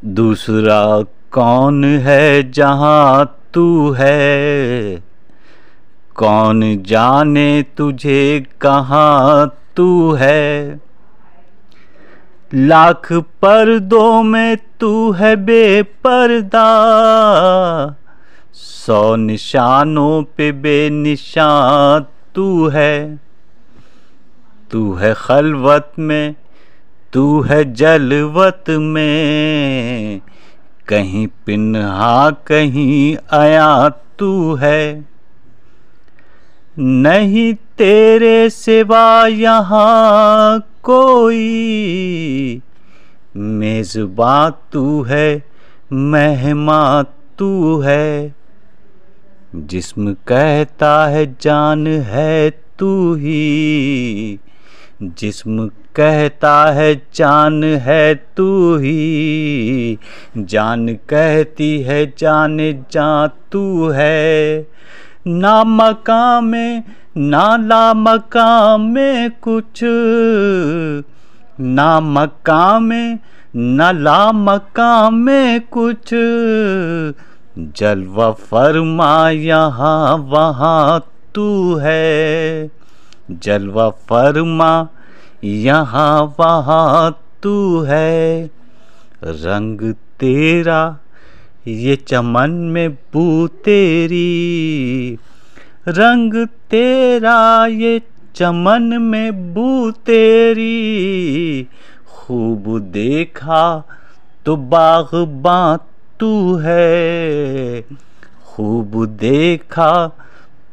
दूसरा कौन है जहाँ तू है, कौन जाने तुझे कहाँ तू है। लाख पर्दों में तू है बेपर्दा, 100 निशानों पे बेनिशान तू है। तू है खलवत में, तू है जलवत में, कहीं पिन्हा कहीं आया तू है। नहीं तेरे सिवा यहाँ कोई, मेज़बां तू है मेहमां तू है। जिस्म कहता है जान है तू ही, जिस्म कहता है जान है तू ही, जान कहती है जान जा तू है। ना मकाम में ना ला मकाम में कुछ, ना मकाम में ना ला मकाम में कुछ, जलवा फरमा यहाँ वहाँ तू है। जलवा फरमा यहाँ वहाँ तू है। रंग तेरा ये चमन में बू तेरी, रंग तेरा ये चमन में बू तेरी। खूब देखा तो बाग़बां तू है, खूब देखा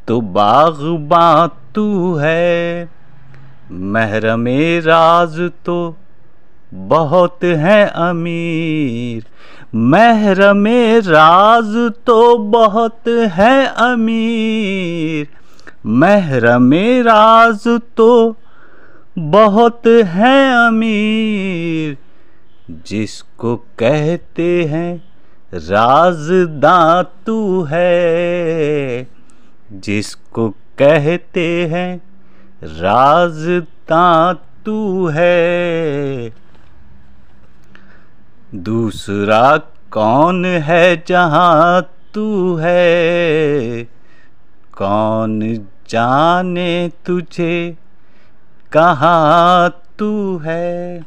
तो बाग़बां तू है। महरमे राज तो बहुत है अमीर, महरमे राज तो बहुत है अमीर, महरमे राज तो बहुत है अमीर। जिसको कहते हैं राज़दां तू है, जिसको कहते हैं राज़दां तू है। दूसरा कौन है जहाँ तू है, कौन जाने तुझे कहाँ तू है।